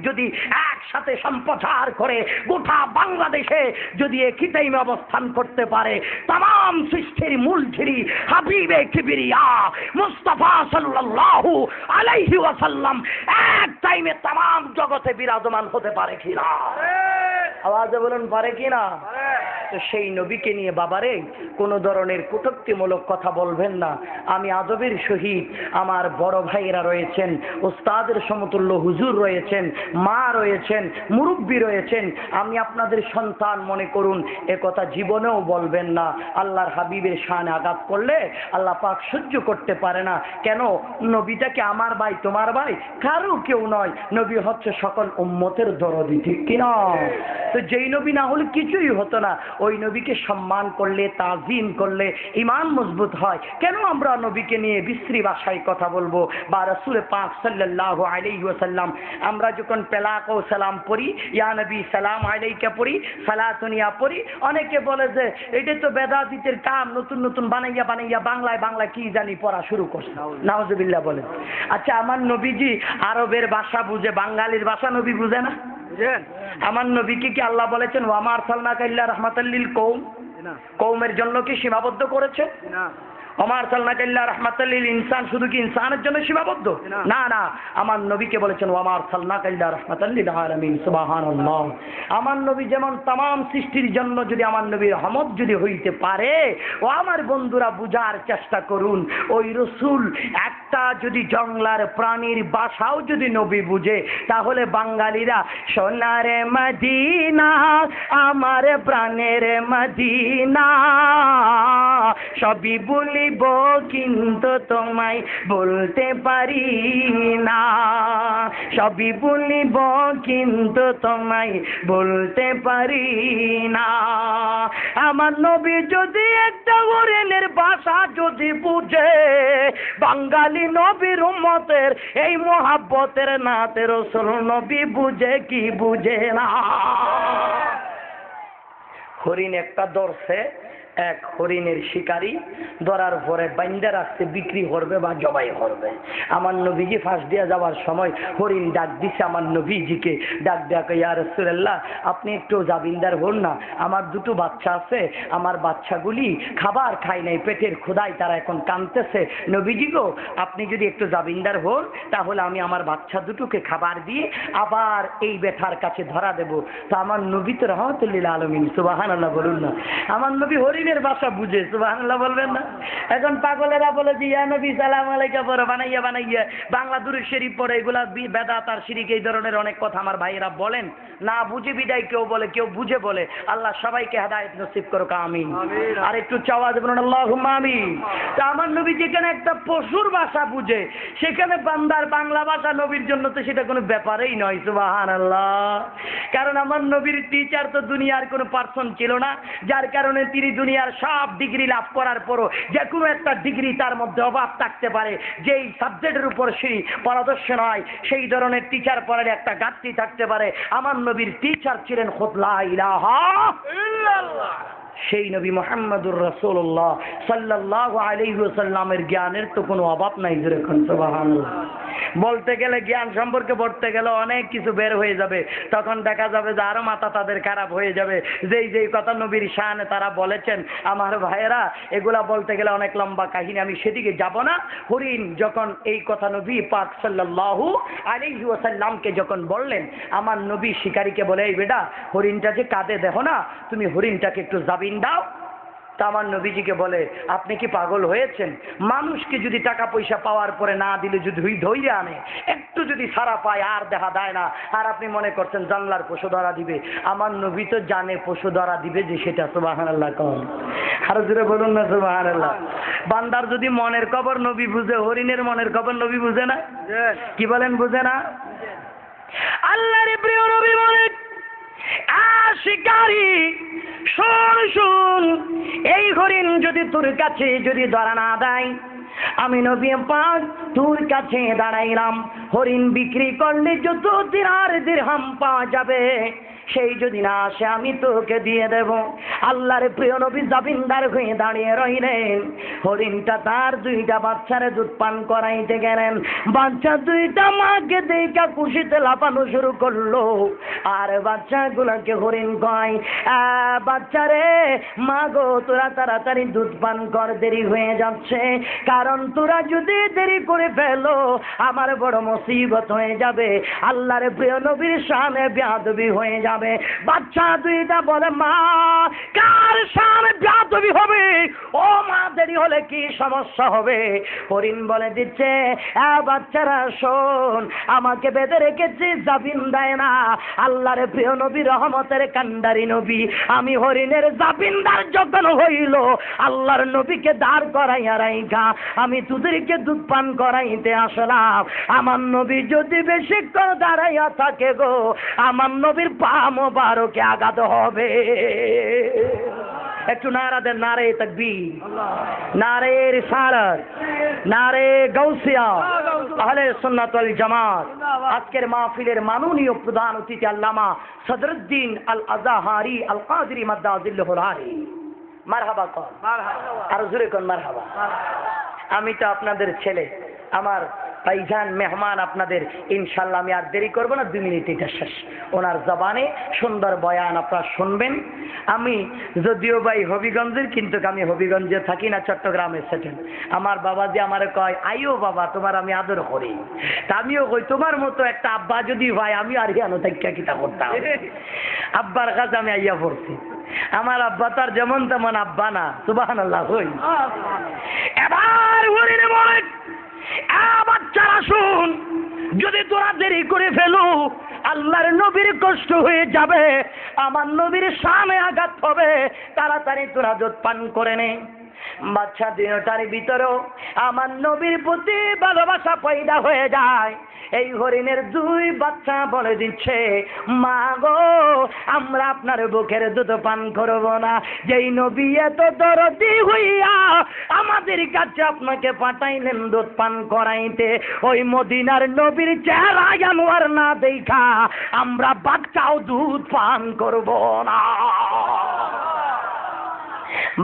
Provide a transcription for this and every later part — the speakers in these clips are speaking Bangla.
যদি একসাথে সম্প্রচার করে গোটা বাংলাদেশে যদি একই টাইমে অবস্থান করতে পারে, তাম সৃষ্টির মূল ঝিরি হাবিবে কিবরিয়া মুস্তাফা সাল্লাল্লাহু আলাইহি ওয়াসাল্লাম এক টাইমে তাম জগতে বিরাজমান হতে পারে কিনা? আওয়াজে বলুন পারে কিনা? তো সেই নবীকে নিয়ে বাবারে কোনো ধরনের কটূক্তিমূলক কথা বলবেন না। আমি আদবের সহিত, আমার বড় ভাইয়েরা রয়েছেন, ওস্তাদের সমতুল্য হুজুর রয়েছেন, মা রয়েছেন, মুরব্বী রয়েছেন, আমি আপনাদের সন্তান মনে করুন, এ কথা জীবনেও বলবেন না। আল্লাহর হাবিবের শানে আঘাত করলে আল্লাহ পাক সহ্য করতে পারে না। কেন? নবীটাকে আমার ভাই তোমার ভাই কারো কেউ নয়, নবী হচ্ছে সকল উম্মতের দরদি, ঠিক কিনা? তো যেই নবী না হলে কিছুই হতো না। ওই নবীকে সম্মান করলে, তাজিম করলে ঈমান মজবুত হয়। কেন আমরা নবীকে নিয়ে বিশ্রী ভাষায় কথা বলবো? বা রাসূল পাক সাল্লাল্লাহু আলাইহি ওয়াসাল্লাম আমরা যখন পেলাক ও সালাম পড়ি, ইয়া নবী সালাম আলাইকা পড়ি, সালাতুনিয়া পড়ি, অনেকে বলে যে এটা তো বেদাতীতের কাম, নতুন নতুন বানাইয়া বানাইয়া বাংলায় কি জানি পড়া শুরু করছে। নাউজুবিল্লাহ বলেন। আচ্ছা, আমার নবীজি আরবের ভাষা বুঝে, বাঙালির ভাষা নবী বুঝে না? আমার নবীকে কি আল্লাহ বলেছেন ওয়ামা আরসালনাকা ইল্লা রাহমাতাল লিল কওম? কওমের জন্য কি সীমাবদ্ধ করেছে? না। ওয়ামা আরসালনাকা ইল্লা রাহমাতাল লিল ইনসান, শুধু কি ইনসানের জন্য সীমাবদ্ধ? না না, আমার নবীকে বলেছেন ওয়ামা আরসালনাকা ইল্লা রাহমাতাল লিল আলামিন। সুবহানাল্লাহ। আমার নবী যেমন तमाम সৃষ্টির জন্য যদি আমার নবীর রহমত যদি হইতে পারে, ও আমার বন্ধুরা বুঝার চেষ্টা করুন, ওই রাসূল একটা যদি জংলার প্রাণীর ভাষাও যদি নবী বুঝে, তাহলে বাঙালিরা সোনারে মদিনা আমার প্রাণের মদিনা সবই বলিব কিন্তু তোমায় বলতে পারি না, সবই বলিব কিন্তু তোমায় বলতে পারি না। আমার নবী যদি একটা হরিণের ভাষা যদি বুঝে, বাঙালি নবীর উম্মতের এই মোহাব্বতের নাতে রাসূল নবী বুঝে কি বুঝে না? হরিণ একটা ধরছে, এক হরিণের শিকারী ধরার পরে বাইন্দা রাখতে বিক্রি করবে বা জবাই করবে। আমার নবীজি ফাঁস দিয়ে যাওয়ার সময় হরিণ ডাক দিছে আমার নবীজিকে, ডাক দেয়া ইয়া রাসূলুল্লাহ আপনি একটু জাবিনদার হন না, আমার দুটো বাচ্চা আছে, আমার বাচ্চাগুলি খাবার খায় নাই, পেটের ক্ষুধায় তারা এখন কাঁদতেছে, নবীজি গো আপনি যদি একটু জাবিনদার হন তাহলে আমি আমার বাচ্চা দুটোকে খাবার দিয়ে আবার এই বেটার কাছে ধরা দেব। তো আমার নবী তো রহমাতুল লিল আলামিন, সুবহানাল্লাহ বলুন না। আমার নবী হরিণের ভাষা বুঝে, সুবহানাল্লাহ বলবেন না? এখন পাগলেরা বলে যে ইয়া নবী সালাম আলাইকা পড়ো, বানাইয়া বানাইয়া বাংলা দুরূদ শরীফ পড়ে, এগুলা বেদাত আর শিরক, এই ধরনের অনেক কথা আমার ভাইয়েরা বলেন। না বুঝে বিদায় কেউ বলে, কেউ বুঝে বলে। আল্লাহ সবাইকে হেদায়েত নসিব করুক, আমিন। আর একটু চাওয়াজ বলুন আল্লাহুম্মা আমিন। তা আমার নবী যেখানে একটা পশুর ভাষা বুঝে, সেখানে বান্দার বাংলা ভাষা নবীর জন্য তো সেটা কোনো ব্যাপারেই নয়, সুবহানাল্লাহ। কারণ আমার নবীর টিচার তো দুনিয়ার কোনো পার্সন ছিল না, যার কারণে তিনি দুনিয়ার সব ডিগ্রি লাভ করার পরও যে কোনো একটা ডিগ্রি তার মধ্যে অভাব থাকতে পারে, যেই সাবজেক্টের উপর সেই পারদর্শী নয়, সেই ধরনের টিচার পড়ার একটা ঘাটতি থাকতে পারে। আমার নবীর টিচার ছিলেন খুদ লা ইলাহা ইল্লাল্লাহ, সেই নবী মুহাম্মদুর রাসূলুল্লাহ সাল্লাল্লাহু আলাইহি ওয়াসাল্লামের জ্ঞানের তো কোনো অভাব নাই। যেরকম সুবহানাল্লাহ বলতে গেলে, জ্ঞান সম্পর্কে পড়তে গেলে অনেক কিছু বের হয়ে যাবে, তখন দেখা যাবে যে আরো মাথা তাদের খারাপ হয়ে যাবে। যেই কথা নবীর শানে তারা বলেছেন, আমার ভাইয়েরা এগুলা বলতে গেলে অনেক লম্বা কাহিনী, আমি সেদিকে যাব না। হরিণ যখন এই কথা নবী পাক সাল্লাল্লাহু আলাইহি ওয়াসাল্লামকে যখন বললেন, আমার নবী শিকারীকে বলে, এই বেটা হরিণটা যে কাঁদে দেখো না, তুমি হরিণটাকে একটু জাবিন দাও। তা আমার নবীজিকে বলে, আপনি কি পাগল হয়েছেন? মানুষকে যদি টাকা পয়সা পাওয়ার পরে না দিলে যদি ধৈর্য আনে, একটু যদি সারা পায় আর দেখা দেয় না, আর আপনি মনে করছেন জানলার পশু ধরা দিবে? আমার নবী তো জানে পশু ধরা দিবে যে সেটা, সুবহানাল্লাহ কন আরো জোরে বলুন না সুবহানাল্লাহ। বান্দার যদি মনের খবর নবী বুঝে, হরিণের মনের খবর নবী বুঝে না? কি বলেন, বুঝে না? আল্লাহর প্রিয় নবী বলেন, শিকারী শোন শোন, এই হরিণ যদি তোর কাছে যদি ধরা না দেয়, আমি নবী পাক তোর কাছে দাঁড়াইলাম, হরিণ বিক্রি করলে যত দিনার দিরহাম পাওয়া যাবে সেই যদি না আসে আমি তোকে দিয়ে দেব। আল্লাহর প্রিয় নবী জাবিনদার হয়ে দাঁড়িয়ে রইলেন। হরিণটা তার দুইটা বাচ্চারে দুধ পান করাইতে গেলেন। বাচ্চা দুইটা মাকে দেখা খুশিতে লাফানো শুরু করলো, আর বাচ্চাগুলোকে হরিণ কয়, বাচ্চারে মা গো তোরা তাড়াতাড়ি দুধ পান কর, দেরি হয়ে যাচ্ছে, কারণ তোরা যদি দেরি করে ফেলো আমার বড় মুসিবত হয়ে যাবে, আল্লাহর প্রিয় নবীর শানে বেয়াদবি হয়ে যাবে। বাচ্চা দুইটা বলে, মা কার শানে বেয়াদবি হবে? ও মা দেরি হলে কি সমস্যা হবে? হরিণ বলে দিচ্ছে, বাচ্চারা শোন, আমাকে বেঁধে রেখেছি জাবিন দেয় না, আল্লাহর প্রিয় নবী রহমতের কান্ডারি নবী, আমি হরিণের জাবিনদার যখন হইল আল্লাহর নবীকে দাঁড় করাইয়া রাইখা আমি তোদেরকে দুধ পান করাইতে আসলাম। আমার নবী যদি বেশিক্ষণ দাঁড়াইয়া থাকে গো, আমার নবীর পা মোবারকে আঘাত হবে। একটু নারা দেন, নারে তাকবীর, নারে রিসালাত, নারে গাউসিয়া, আহলে সুন্নাত ওয়াল জামাত। আজকের মাহফিলের মাননীয় প্রধান অতিথি আল্লামা সদরুদ্দিন আল আজহারি আল কাদরি মাদ্দাজিল্লাহুল আলী, মারহাবা কর, আর জোরে কোন মারহাবা। আমি তো আপনাদের ছেলে, আমার ভাইজান মেহমান আপনাদের, ইনশাল্লাহ আমি আর দেরি করবো না, 2 মিনিট এটা শেষ। ওনার জবানে সুন্দর বয়ান আপনারা শুনবেন। আমি যদিও ভাই হবিগঞ্জের, কিন্তু আমি হবিগঞ্জে থাকি না, চট্টগ্রামে সেটেল। আমার বাবা যে আমার কয়, আইও বাবা তোমার আমি আদর করি, তা আমিও কই তোমার মতো একটা আব্বা যদি ভাই আমি আর হিয়ানো থাকিয়া কিতা করতাম। আব্বার কাছে আমি আইয়া পড়ছি। আমার আব্বা তার যেমন তেমন আব্বা না, সুবহানাল্লাহ। হই এবার হরিণে বলে, বাচ্চারা শুন, যদি তোরা দেরি করে ফেলো আল্লাহর নবীর কষ্ট হয়ে যাবে, আমার নবীর শানে আঘাত হবে, তাড়াতাড়ি তোরা দুধ পান করে নে। বাচ্চা দিনটার ভিতরেও আমার নবীর প্রতি ভালোবাসা পয়দা হয়ে যায়। এই হরিণের 2 বাচ্চা বলে দিচ্ছে, মা গো আমরা আপনার বুকের দুধ পান করব না, যেই নবী এত দরদি হইয়া আমাদের কাছে আপনাকে পাঠাইলেন দুধ পান করাইতে, ওই মদিনার নবীর চেহারা আনোয়ার না দেখা আমরা বাচ্চাও দুধ পান করব না।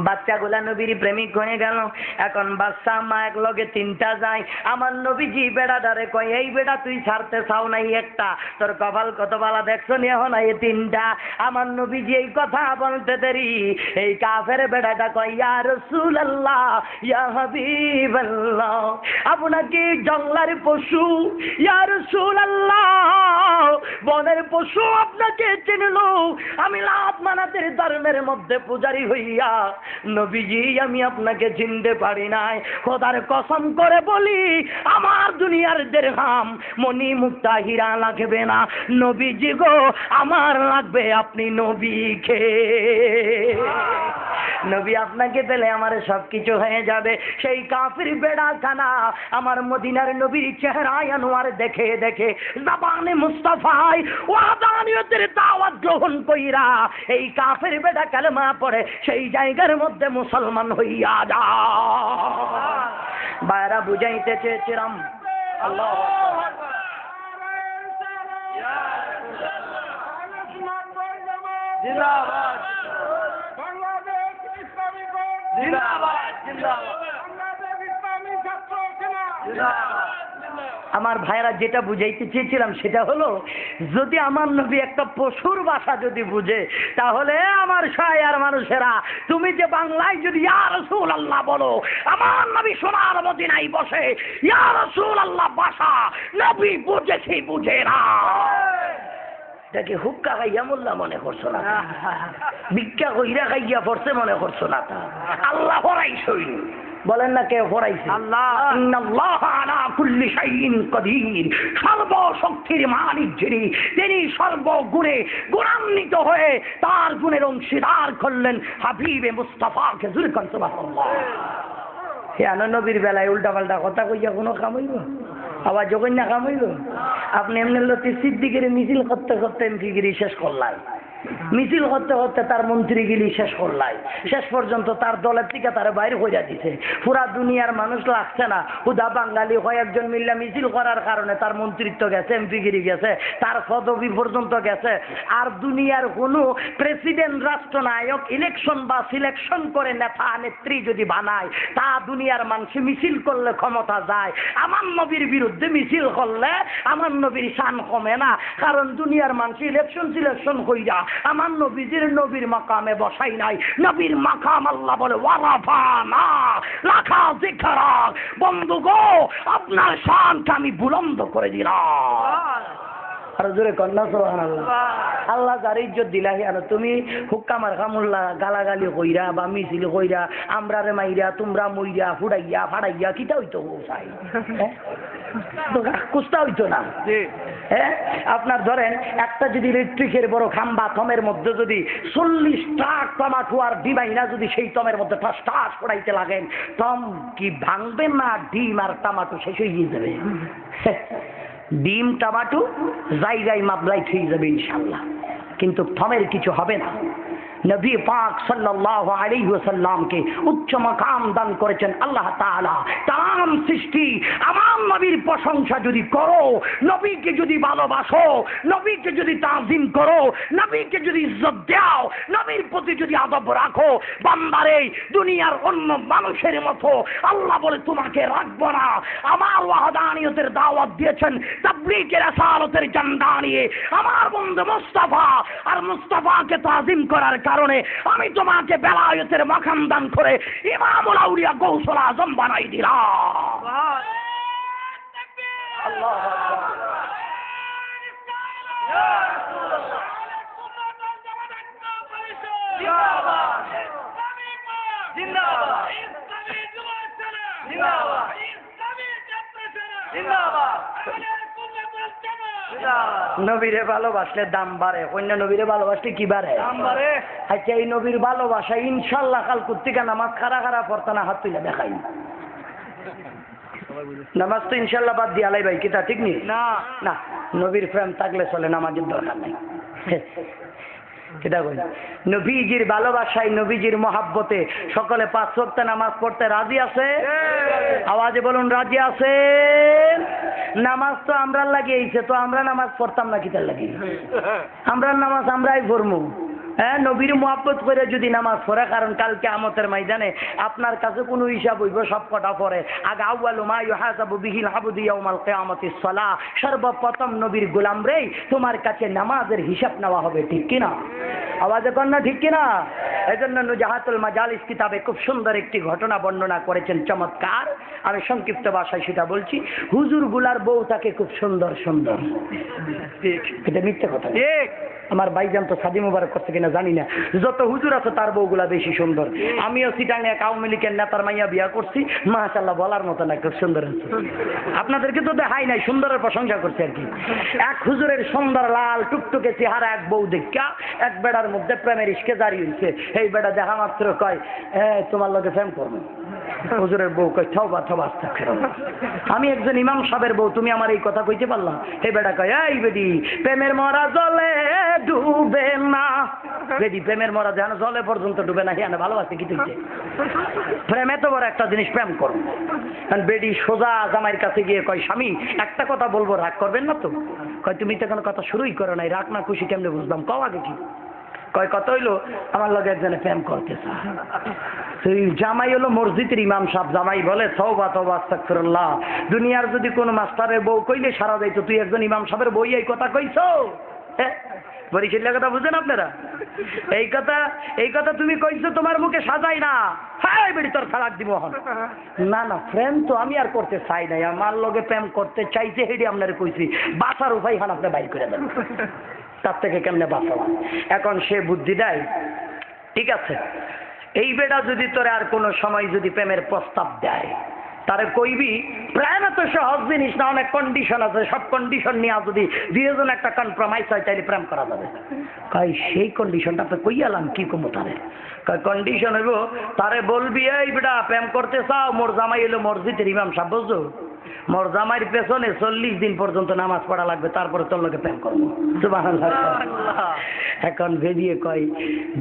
বাচ্চাগুলা নবীর প্রেমিক হয়ে গেল। এখন বাচ্চা মা এক লগে 3টা যায়। আমার নবীজি বেড়াদারে কয়, এই বেড়া তুই ছাড়তে চাও নাই একটা, তোর কপাল কত বালা দেখছো নি এখন এই 3টা। আমার নবীজি এই কথা বলতে দেরি, এই কাফের বেড়াটা কয়, ইয়া রাসূলুল্লাহ ইয়া হাবিবাল্লাহ, আপনাকে জঙ্গলার পশু, ইয়া রাসূলুল্লাহ বনের পশু আপনাকে চিনলো, আমি লাত মানাতের ধর্মের মধ্যে পূজারি হইয়া নবীজি আমি আপনাকে চিনতে পারি নাই। খোদার কসম করে বলি আমার দুনিয়ার দিরহাম মনি মুক্তা হীরা লাগবে না, নবীজি গো আমার লাগবে আপনি নবীকে। নবী আপনাকে পেলে আমার সবকিছু হয়ে যাবে। সেই কাফির বেড়াখানা আমার মদিনার নবীর চেহারায় আনোয়ার দেখে দেখে জবানে মুস্তাফায় ওয়াদানিয়তের দাওয়াত গ্রহণ কইরা এই কাফির বেড়া কালেমা পড়ে সেই জায়গার মধ্যে মুসলমান হইয়া যা। বাইরা বুঝাইতে চেয়েছিলাম আল্লাহ জিন্দাবাদ জিন্দাবাদ জিন্দাবাদ। আমার ভাইরা যেটা বুঝাইতে চেয়েছিলাম সেটা হলো, যদি আমার নবী একটা পশুর ভাষা যদি বুঝে, তাহলে আমার শায়ার মানুষেরা তুমি যে বাংলায় যদি ইয়া রাসূলুল্লাহ বলো, আমার নবী সোনার মদিনায় বসে ইয়া রাসূলুল্লাহ ভাষা নবী বুঝে কি বুঝে না, এটাকে হুক্কা খাইয়া মোল্লা মনে করছো না, ভিক্ষা কইরা খাইয়া পড়ছে মনে করছো না, আল্লাহ হরাইছই বলেন না, কে হরাইছে? আল্লাহ। ইন্নাল্লাহা আলা কুল্লি শাইইন কাদির, সর্বশক্তির মালিক যিনি, তিনি সর্বগুণে গুণান্বিত হয়ে তার গুণের অংশীদার করলেন হাবিবে মুস্তাফাকে। যুরকান সুবহানাল্লাহ। হে নবীর বেলায় উল্টা পাল্টা কথা কইয়া কোনো কাম হইব? আবার যখন না কাম হইব? আপনি এমনি লতি সিদ্দিকের মিছিল করতে করতে এমপিগিরি শেষ করলেন, মিছিল করতে করতে তার মন্ত্রীগিলি শেষ করলাই, শেষ পর্যন্ত তার দলের থেকে তারা বাইরে হইয়া দিছে। পুরা দুনিয়ার মানুষ লাগছে না, হুদা বাঙালি কয়েকজন মিল্লা মিছিল করার কারণে তার মন্ত্রিত্ব গেছে, এমপিগিরি গেছে, তার পদবি পর্যন্ত গেছে। আর দুনিয়ার কোনো প্রেসিডেন্ট, রাষ্ট্রনায়ক ইলেকশন বা সিলেকশন করে নেতা নেত্রী যদি বানায়, তা দুনিয়ার মানুষ মিছিল করলে ক্ষমতা যায়। আমার নবীর বিরুদ্ধে মিছিল করলে আমার নবীর শান কমে না, কারণ দুনিয়ার মানুষ ইলেকশন সিলেকশন কইরা আমার নবীর মাকামে বসাই নাই। নবীর মাকাম আল্লাহ বলে ওয়ারাফানা লাকা যিকরা, বন্ধু গো আপনার শানকে আমি বুলন্দ করে দিলাম। আর জোরে কন্যা সুবহানাল্লাহ। আল্লাহ যার ইজ্জত দিলাহি, আর তুমি হুক্কামার কামুল্লা গালাগালি কইরা বা মিছিল কইরা আমরারে মাইরা তোমরা মইরা ফুড়াইয়া ফাড়াইয়া কিটা হইতো চাই, কুস্তা হইতো না। হ্যাঁ, আপনার ধরেন একটা যদি ইলেকট্রিকের বড় খাম্বা থমের মধ্যে যদি 40 ট্রাক টমাটো আর ডিমাইনা যদি সেই তমের মধ্যে ঠাস ঠাস পড়াইতে লাগেন, তম কি ভাঙবেন না ডিম আর টমাটো শেষ হয়ে যাবে? ডিম টমাটো জায়গায় মাপলাই ঠিক যাবে ইনশাআল্লাহ, কিন্তু থমের কিছু হবে না। নবী পাক সাল্লাল্লাহু আলাইহি ওয়াসাল্লামকে উচ্চ মাকাম দান করেছেন আল্লাহ তাআলা। তাম সৃষ্টি আমার নবীর প্রশংসা যদি করো, নবীকে যদি ভালোবাসো, নবীকে যদি তাজিম করো, নবীকে যদি ইজ্জত দাও, নবীর প্রতি যদি আদব রাখো, বান্দারে দুনিয়ার অন্য মানুষের মতো আল্লাহ বলে তোমাকে রাখবো না। আমার ওয়াহদানিয়তের দাওয়াত দিয়েছেন, তাবলীগের রিসালাতের জান্ডা নিয়ে আমার বন্ধু মুস্তাফা, আর মুস্তাফাকে তাজিম করার কারণে আমি তোমাকে বেলায়েতের মাকাম দান করে ইমামুল আউলিয়া গৌসুল আজম বানাই দিলাম। আল্লাহু নবীরে ভালোবাসলে দাম বাড়ে, অন্য নবীরে ভালোবাসলে কি বাড়ে? দাম বাড়ে। আচ্ছা, এই নবীর ভালোবাসা ইনশাল্লাহ কাল কুত্তিকা নামাজ খারা খারা পড়তা না, হাত তুলে দেখাই নামাজ তো ইনশাল্লাহ বাদ দিয়ে আলাই ভাই, কিতা ঠিক নেই না? না, নবীর প্রেম থাকলে চলে, নামাজের দরকার নাই। নবীজির ভালোবাসায়, নবীজির মহাব্বতে সকলে 5 ওয়াক্ত নামাজ পড়তে রাজি আছে? আওয়াজে বলুন রাজি আছে? নামাজ তো আমরা লাগিয়েছে, তো আমরা নামাজ পড়তাম না কিতার লাগি? আমরা নামাজ আমরাই পড়মু। হ্যাঁ, নবীর মহব্বত করে যদি নামাজ পড়ে, কারণ কাল কিয়ামতের ময়দানে আপনার কাছে কোনো হিসাব হইব সব কটা পড়ে। আগে আউয়ালু মা ইউহাসাবু বিহিল আবদু ইয়াউমাল কিয়ামাতিস সালাহ, সর্বপ্রথম নবীর গোলাম রে তোমার কাছে নামাজের হিসাব নেওয়া হবে, ঠিক কিনা? আওয়াজে কন্যা ঠিক কিনা? এজন্য নুজাহাতুল মাজালিস কিতাবে খুব সুন্দর একটি ঘটনা বর্ণনা করেছেন, চমৎকার। আমি সংক্ষিপ্ত ভাষায় সেটা বলছি। হুজুর গুলার বউ তাকে খুব সুন্দর সুন্দর, ঠিক, এটা মিথ্যে কথা ঠিক। আমার ভাইজান তো সাদি মুবারক করছে কিনা জানি না, যত হুজুর আছে তার বউগুলা বেশি সুন্দর। আমিও সিটাং এক আওয়ামী লীগের নেতার মাইয়া বিয়া করছি, মাশাআল্লাহ বলার মতো না, খুব সুন্দর আছে। আপনাদেরকে তো দেখাই নাই, সুন্দরের প্রশংসা করছে আর কি। এক হুজুরের সুন্দর লাল টুকটুকে চেহারা এক বউ দেখা এক বেড়ার মধ্যে প্রেমের ইশকে জারি হয়েছে। এই বেড়া দেখা মাত্র কয়, তোমার লগে প্রেম করবো। হুজুরের বউ কয়, তওবা তওবা আস্তাগফিরুল্লাহ, আমি একজন ইমাম সাহেবের বউ, তুমি আমার এই কথা কইতে পারলা? এই বেড়া কয়, এই বেডি প্রেমের মরা জলে ডুবে না। বেডি প্রেমের মরা যেন জলে পর্যন্ত ডুবে না, হ্যাঁ ভালোবাসে কি তুইছে? প্রেম এত বড় একটা জিনিস, প্রেম করো। বেডি সোজা জামাইয়ের কাছে গিয়ে কয়, স্বামী একটা কথা বলবো, রাগ করবেন না তো? কয়, তুমি তো কোনো কথা শুরুই করো নাই, রাগ না খুশি কেমনে বুঝলাম, কও আগে কি? কয়, কত হইলো আমার লগে একজনে প্রেম করতে চায়। জামাই হলো মসজিদের ইমাম সাহেব। জামাই বলে, তওবা তওবা আস্তাগফিরুল্লাহ, দুনিয়ার যদি কোনো মাস্টারের বউ কইলে সারা যাইতো, তুই একজন ইমাম সাহেবের বই এই কথা কইছো? বরিশালের কথা বুঝেন আপনারা? এই কথা তুমি কইছো, তোমার মুখে সাজাই না, হ্যাঁ বেড়ি তোর খারাপ দিব। না না, প্রেম তো আমি আর করতে চাই নাই, আমার লগে প্রেম করতে চাইছে, হেডি আপনার কইছি, বাসার উপায় হান আপনি বাইর করে দেন, তার থেকে কেমনে বাঁচাবো? এখন সে বুদ্ধি দেয়, ঠিক আছে এই বেটা যদি তোরে আর কোনো সময় যদি প্রেমের প্রস্তাব দেয়, তারে কইবি প্রেম এত সহজ জিনিস না, অনেক কন্ডিশন আছে, সব কন্ডিশন নিয়ে যদি দুইজন একটা কম্প্রোমাইজ হয় তাইলে প্রেম করা যাবে। কই সেই কন্ডিশনটা তো কইয়ালাম, কি কমো তারে? কই কন্ডিশন হইব, তারে বলবি এই বেটা প্রেম করতে চাও, মোর জামাই এলো মসজিদের ইমাম সাহেব, বুঝছো? মোর জামাইয়ের পেছনে 40 দিন পর্যন্ত নামাজ পড়া লাগবে, তারপরে তোর লোকে প্রেম করবো। সুবহানাল্লাহ। এখন বেরিয়ে কয়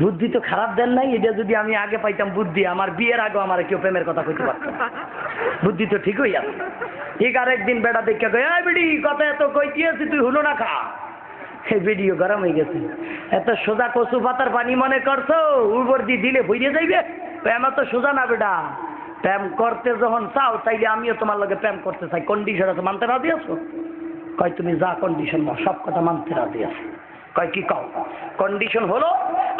বুদ্ধি তো খারাপ দেন নাই, এটা যদি আমি আগে পাইতাম বুদ্ধি, আমার বিয়ের আগে আমার কেউ প্রেমের কথা কইতে পারত না। বুদ্ধি তো ঠিকই আছে। ঠিক আরেকদিন বেটা দেখে কয় এই বেডি কথা এত কইতেছি তুই হলো না খা। এই ভিডিও গরম হয়ে গেছে। এত সোজা কচু পাতার পানি মনে করছো, উপর দিয়ে দিলে ভইরে যাইবে? প্রেম তো সোজা না বেটা। প্রেম করতে যখন চাও তাইলে আমিও তোমার লগে প্রেম করতে চাই, কন্ডিশন আছে, মানতে রাজি আছো? কয় তুমি যা কন্ডিশন সব কথা মানতে রাজি আছো। কয় কি কও? কন্ডিশন হলো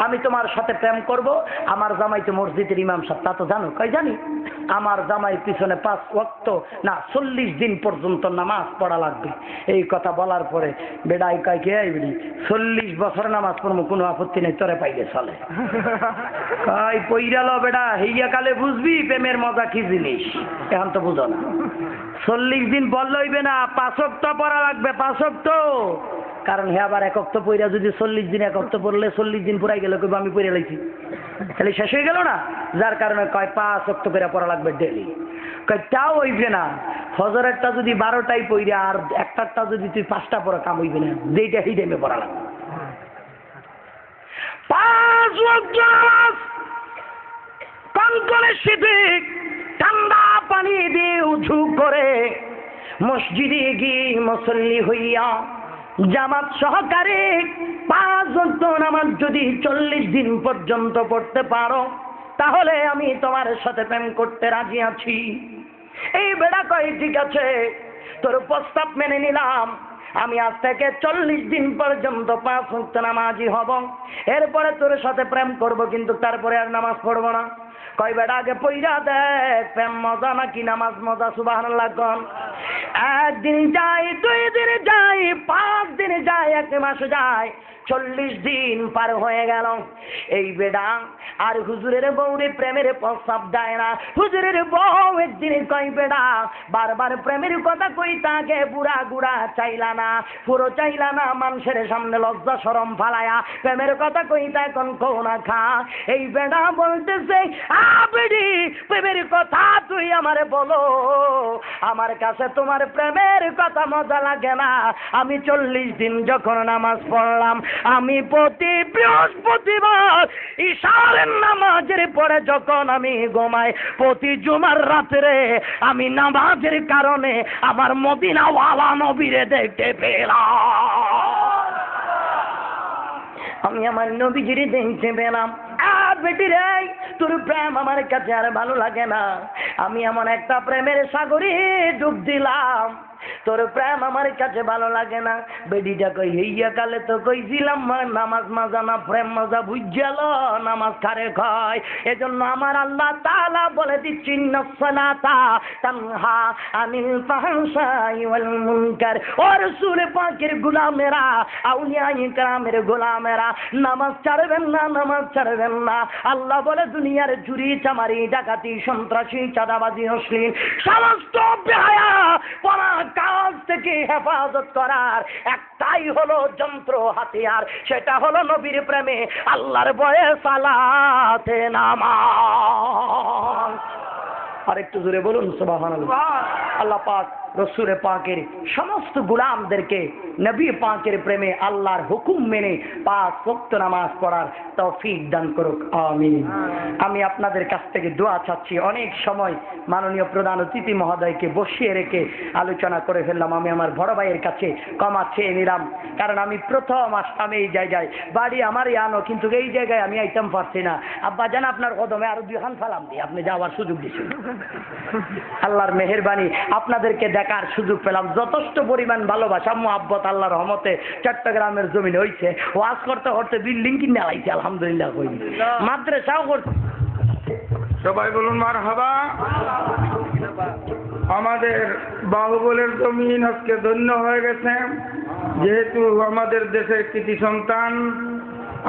আমি তোমার সাথে প্রেম করব, আমার জামাই তো মসজিদের ইমাম সাহেব, তা তো জানো? কয় জানি। আমার জামাই পিছনে 5 ওয়াক্ত না 40 দিন পর্যন্ত নামাজ পড়া লাগবে। এই কথা বলার পরে বেড়াই কয় কে এই বেড়ি 40 বছর নামাজ পড়বো, কোনো আপত্তি নেই, তোরে পাইলে চলে। কয় পইরাল বেড়া, হইয়া কালে বুঝবি প্রেমের মজা কি জিনিস, এখন তো বুঝো না। 40 দিন বললে হইবে না, 5 ওয়াক্ত পড়া লাগবে, 5 ওয়াক্ত। কারণ হে আবার এক অক্ত পইরা যদি 40 দিন এক অক্ত পড়লে 40 দিন পুরাই গেল, কইব আমি পড়ে লাইছি, তাহলে শেষ হয়ে গেল না। যার কারণে কয় 5 ওয়াক্ত করে পড়া লাগবে ডেলি। কয় তাও হইবে না, ফজরেরটা যদি 12টাই পইরা আর একটারটা যদি তুই 5টা পড়া কাম হইবে না, যেইটা সেই টাইমে পড়া লাগবে। 5 ওয়াক্ত নামাজ কনকনে শীতে ঠান্ডা পানি দিয়ে উঁচু করে মসজিদে গিয়ে মুসল্লি হইয়া জামাত সহকারে 5 ওয়াক্ত নামাজ যদি 40 দিন পর্যন্ত পড়তে পারো, তাহলে আমি তোমার সাথে প্রেম করতে রাজি আছি। এই বেড়া কয় ঠিক আছে, তোর প্রস্তাব মেনে নিলাম, আমি আজ থেকে 40 দিন পর্যন্ত 5 ওয়াক্ত নামাজি হব, এরপরে তোর সাথে প্রেম করব, কিন্তু তারপরে আর নামাজ পড়বো না। কয় বেড়া আগে পইরা দেখ প্রেম মজা নাকি নামাজ মজা। সুবহানাল্লাহ। কোন একদিন যায়, 2 দিন যায়, 5 দিন যায়, 1 মাস যায়, 40 দিন পার হয়ে গেল। এই বেডা আর হুজুরের বউরে প্রেমের প্রস্তাব দেয় না। হুজুরের বউ একদিন কই বেডা বারবার প্রেমের কথা কই, তাকে বুড়া গুড়া চাইলা না, পুরো চাইলা না, মানুষের সামনে লজ্জা শরম ফালায়া প্রেমের কথা কই, তা এখন কও না খা। এই বেডা বলতেছে বেডি প্রেমের কথা তুই আমারে বলো, আমার কাছে তোমার প্রেমের কথা মজা লাগে না। আমি 40 দিন যখন নামাজ পড়লাম, আমি প্রতি বৃহস্পতিবার ইশারের নামাজের পরে যখন আমি ঘুমাই, প্রতি জুমার রাত্রে আমি নামাজের কারণে আমার মদিনাওয়ালা নবীরে দেখতে পেলাম। আমি আমার নবীজিরে দেখতে পেলাম। বেটি রে, তোর প্রেম আমার কাছে আর ভালো লাগে না, আমি এমন একটা প্রেমের সাগরে ডুব দিলাম, তোর প্রেম আমার কাছে ভালো লাগে না। বেডিটা কই হইয়া কালে তো কইছিলাম নামাজ মাজা না প্রেম মজা বুঝাল নামাজ কারে খায়। এজন্য আমার আল্লাহ তাআলা বলে দিচ্ছি নফসালাতা তানহা আনিল ফাহশাই ওয়াল মুনকার। ও রাসূল পাকের গোলামেরা, আউলিয়া ইকরামের গোলামেরা, নামাজ ছাড়বেন না, নামাজ ছাড়বেন না। আল্লাহ বলে দুনিয়ার চুরি চামারি ডাকাতি সন্ত্রাসী চাঁদাবাজি অশ্লীল সমস্ত বেহায়া পরা কাজ থেকে হেফাজত করার একটাই হলো যন্ত্র হাতিয়ার, সেটা হলো নবীর প্রেমে আল্লাহর ভয়ে সালাতে নামাজ। আরেকটু জোরে বলুন সুবহানাল্লাহ। আল্লাহ পাক রসুল পাকের সমস্ত গোলামদেরকে নবী পাকের প্রেমে আল্লাহর হুকুম মেনে 5 ওয়াক্ত নামাজ পড়ার তৌফিক দান করুক, আমিন। আমি আপনাদের কাছ থেকে দোয়া চাচ্ছি। অনেক সময় মাননীয় প্রধান অতিথি মহোদয়কে বসিয়ে রেখে আলোচনা করে ফেললাম। আমি আমার বড় ভাইয়ের কাছে ক্ষমা চেয়ে নিলাম, কারণ আমি প্রথম আসলাম এই জায়গায়, বাড়ি আমারই আনো, কিন্তু এই জায়গায় আমি আইতাম পারছি না। আব্বা জান আপনার কদমে আরো 2 হান সালাম দিই, আপনি যাওয়ার সুযোগ দিয়েছেন। আল্লাহর মেহেরবানি, আপনাদেরকে দেখার সুযোগ পেলাম। যথেষ্ট পরিমাণ ভালোবাসা মুহাব্বত আল্লাহর রহমতে চট্টগ্রামের জমিনে হয়েছে। ওয়াজ করতে করতে বিল্ডিং কিনে লাইছে আলহামদুলিল্লাহ, কই মাদ্রাসাও করছে। সবাই বলুন মারহাবা। আমাদের বাহুবলের জমিন আজকে ধন্য হয়ে গেছে, যেহেতু আমাদের দেশের কৃতি সন্তান।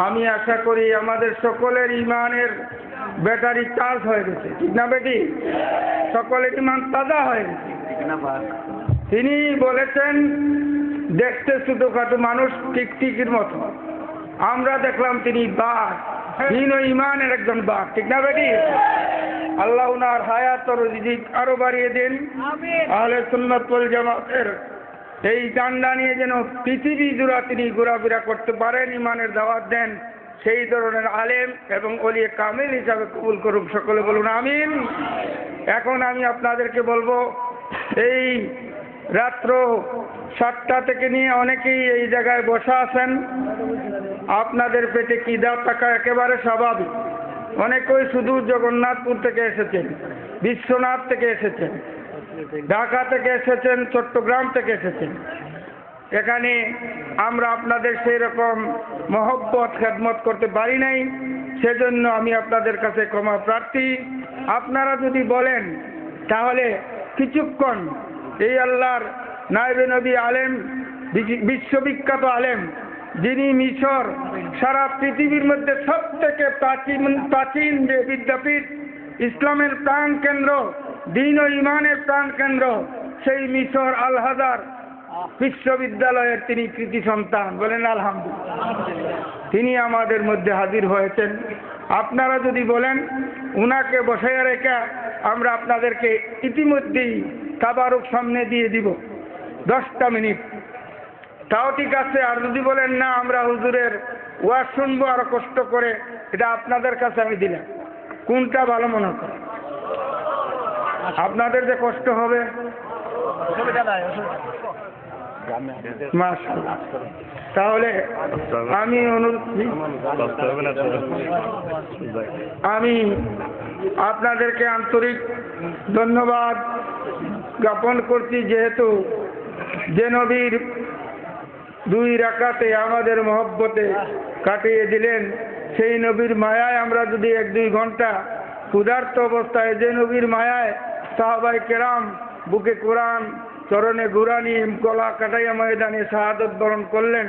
আমি আশা করি আমাদের সকলের ইমানের ব্যাটারি চার্জ হয়ে গেছে, ঠিক না বেটি? সকলের ইমান তাজা হয়ে গেছে। তিনি বলেছেন দেখতে ছোটখাটো মানুষ টিকটিকির মতো, আমরা দেখলাম তিনি বাঘ, হীন ইমানের একজন বাঘ, ঠিক না বেটি? আল্লাহ উনার হায়াত ও রিজিক আরো বাড়িয়ে দেন। আহলে সুন্নাত ওয়াল জামাতের এই ডান্ডা নিয়ে যেন পৃথিবী জুড়া তিনি ঘোরাফেরা করতে পারেন, ইমানের দাওয়াত দেন, সেই ধরনের আলেম এবং ওলিয়ে কামিল হিসাবে কবুল করুক, সকলে বলুন আমিন। এখন আমি আপনাদেরকে বলবো, এই রাত্র 7টা থেকে নিয়ে অনেকেই এই জায়গায় বসা আছেন। আপনাদের পেটে খিদা থাকা একেবারে স্বাভাবিক। অনেকেই শুধু জগন্নাথপুর থেকে এসেছেন, বিশ্বনাথ থেকে এসেছেন, ঢাকা থেকে এসেছেন, চট্টগ্রাম থেকে এসেছেন। এখানে আমরা আপনাদের সেই রকম মহব্বত খেদমত করতে পারি নাই, সেজন্য আমি আপনাদের কাছে ক্ষমা প্রার্থী। আপনারা যদি বলেন তাহলে কিছুক্ষণ এই আল্লাহর নায়েবে নবী আলেম, বিশ্ববিখ্যাত আলেম, যিনি মিশর, সারা পৃথিবীর মধ্যে সব থেকে প্রাচীন যে বিদ্যাপীঠ, ইসলামের প্রাণ কেন্দ্র, দ্বীন ও ইমানের প্রাণ কেন্দ্র, সেই মিশর আল হাজার বিশ্ববিদ্যালয়ের তিনি কৃতি সন্তান, বলেন আলহামদুলিল্লাহ। তিনি আমাদের মধ্যে হাজির হয়েছেন। আপনারা যদি বলেন উনাকে বসাইয়া রেখে আমরা আপনাদেরকে ইতিমধ্যেই তাবারুক সামনে দিয়ে দিব 10টা মিনিট, তাও ঠিক আছে। আর যদি বলেন না আমরা হুজুরের ওয়াজ শুনবো আরো কষ্ট করে, এটা আপনাদের কাছে আমি দিলাম, কোনটা ভালো মনে করে? আপনাদের যে কষ্ট হবে, মাশাআল্লাহ। তাহলে আমি আপনাদেরকে আন্তরিক ধন্যবাদ জ্ঞাপন করছি, যেহেতু যে নবীর 2 রাকাতে আমাদের মহব্বতে কাটিয়ে দিলেন, সেই নবীর মায়ায় আমরা যদি 1-2 ঘন্টা ক্ষুধার্ত অবস্থায়, যে নবীর মায়ায় সাহাবায়ে কেরাম বুকে কোরআন, চরণে গুরানি, গলা কাটাইয়া ময়দানে শাহাদত বরণ করলেন,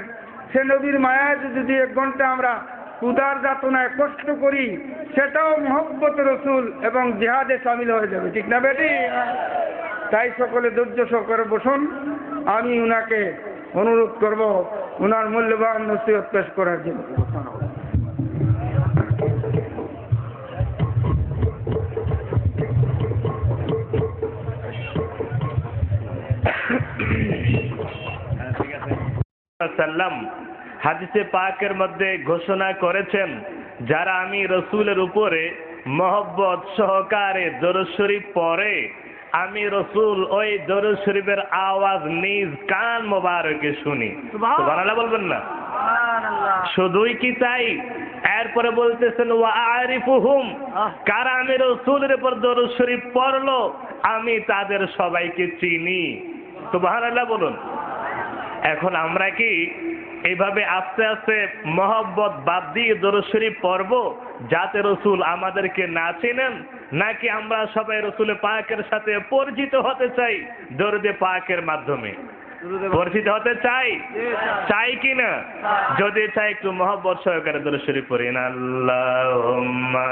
সে নবীর মায়ায় যদি 1 ঘন্টা আমরা ক্ষুধার যাতনায় কষ্ট করি, সেটাও মহব্বত রসুল এবং জিহাদে শামিল হয়ে যাবে, ঠিক না বেটি? তাই সকলে ধৈর্য সহকারে বসুন। আমি উনাকে অনুরোধ করব উনার মূল্যবান নসিহত পেশ করার জন্য। হাদিসে পাকের মধ্যে ঘোষণা করেছেন, যারা আমি রসুলের উপরে মহব্বত সহকারে দরুদ শরীফ পড়ে, আমি রসুল ওই দরুদ শরীফের আওয়াজ নিজ কান মোবারকে শুনি। সুবহানাল্লাহ বলবেন না? শুধুই কি তাই, এরপরে বলতেছেন ওয়া আরিফুহুম, কারা আমি রসুলের উপর দরুদ শরীফ পড়লো আমি তাদের সবাইকে চিনি। সুবহানাল্লাহ বলুন। এখন আমরা কি এইভাবে আস্তে আস্তে মহব্বত বাদ দিয়ে দরুদ শরীফ পড়ব যাতে রসুল আমাদেরকে না চেনেন, নাকি আমরা সবাই রসুলের পাকের সাথে পরিচিত হতে চাই দরুদে পাকের মাধ্যমে? পরিচিত হতে চাই, চাই কি না? যদি চাই একটু মহব্বত সহকারে দরুদ শরীফ পড়েন। আল্লাহুম্মা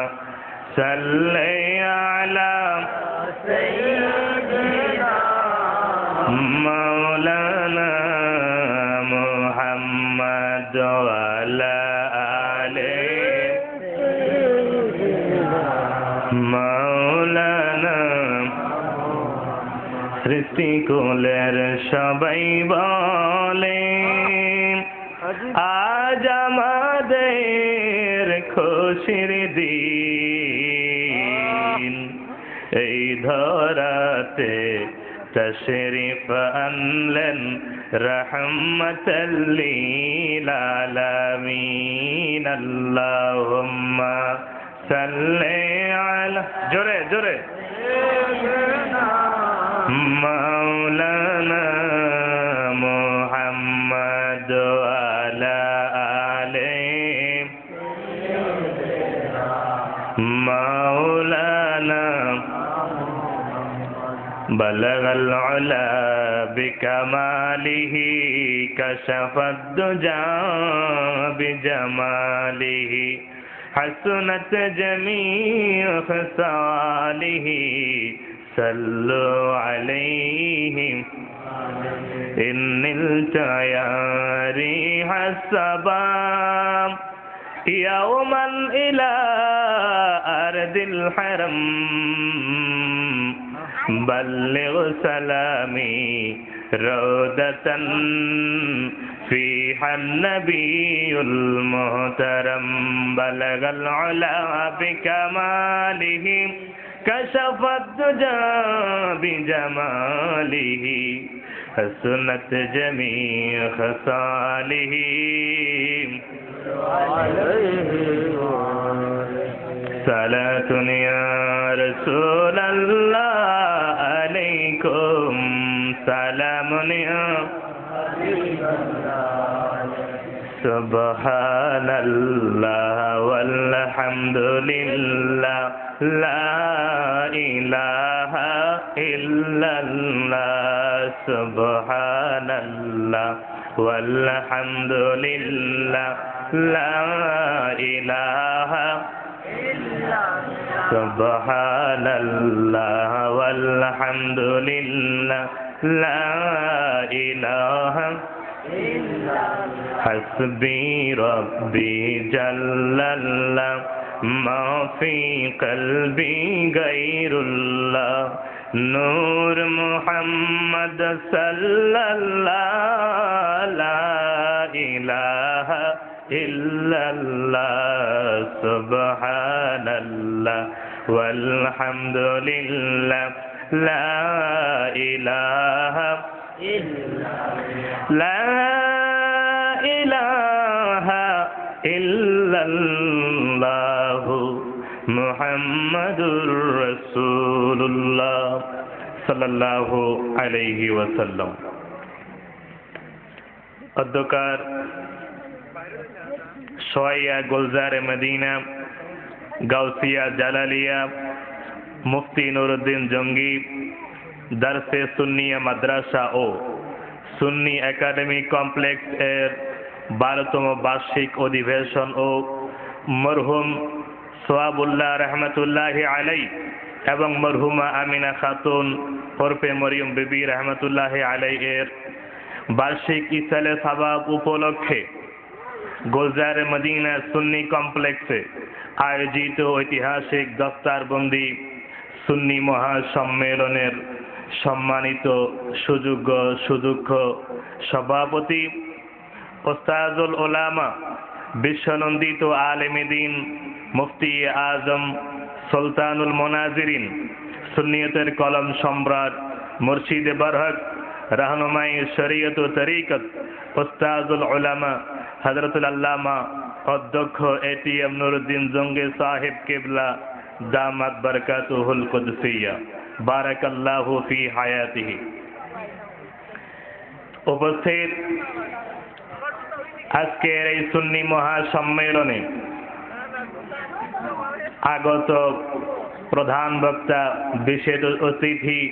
সাল্লি আলা সাইয়্যিদিনা মাওলানা মুহাম্মদ ওয়া আলা আলি মাওলানা। সৃষ্টিকুলের সবাই বলে আজ আমাদের খুশির দিন, এই ধরাতে তশরিফ আনলেন রহমতাল লিল আলামিন। আল্লাহুম্মা সাল্লি আলা, জোরে জোরে, মাওলানা মুহাম্মদ ওয়া আলা আলি মাওলানা। বলগল উলা বিকামালিহি কশফদ দুজা বিজমালিহি হাসনাত জমিউ খসালিহি সল্লু আলাইহি ইন্নিল তায়ারি হাসাবাম يوما إلى أرض الحرم بلغ سلامي روضة فيها النبي المحترم بلغ العلا بكماله كشف الدجى بجماله حسنت جميع خصاله صلاة يا رسول الله عليكم سلام يا سبحان الله والحمد لله لا إله إلا الله سبحان الله والحمد لله لا إله سبحان الله والحمد لله لا إله حسبي ربي جل الله ما في قلبي غير الله نور محمد صلى الله لا إله إلا الله سبحان الله والحمد لله لا إله لا إله إلا الله محمد رسول الله صلى الله عليه وسلم অধ্যকার সোয়াইয়া গুলজারে মদিনা গাউসিয়া জালালিয়া মুফতি নুরুদ্দিন জঙ্গি দারসে সুন্নিয়া মাদ্রাসা ও সুন্নি একাডেমি কমপ্লেক্স এর 12তম বার্ষিক অধিবেশন ও মরহুম সোয়াবুল্লাহ রহমতুল্লাহি আলাই এবং মরহুমা আমিনা খাতুন ওরফে মরিয়ম বিবি রহমতুল্লাহি আলাই এর বার্ষিক ইসালে সাবাব উপলক্ষে গুলজারে মদিনা সুন্নি কমপ্লেক্সে আয়োজিত ঐতিহাসিক দফতারবন্দি সুন্নি মহাসম্মেলনের সম্মানিত সুযোগ্য সুদক্ষ সভাপতি ওস্তাজুল উলামা বিশ্বনন্দিত আলেমে দ্বীন মুফতি আজম সুলতানুল মুনাজিরিন সুন্নিয়তের কলম সম্রাট মুর্শিদে বরহক रहनुमाई शरीयत ও তরিকত ওস্তাজুল উলামা হযরতুল আল্লামা অধ্যক্ষ এটিএম নুরুদ্দিন জঙ্গে সাহেব কিবলা দামাত বরকাতুহুল কুদসিয়া বারাকাল্লাহু ফি হায়াতিহি। উপস্থিত আজকের এই সুন্নি মহাসম্মেলনে আগত প্রধান বক্তা, বিশেষ অতিথি,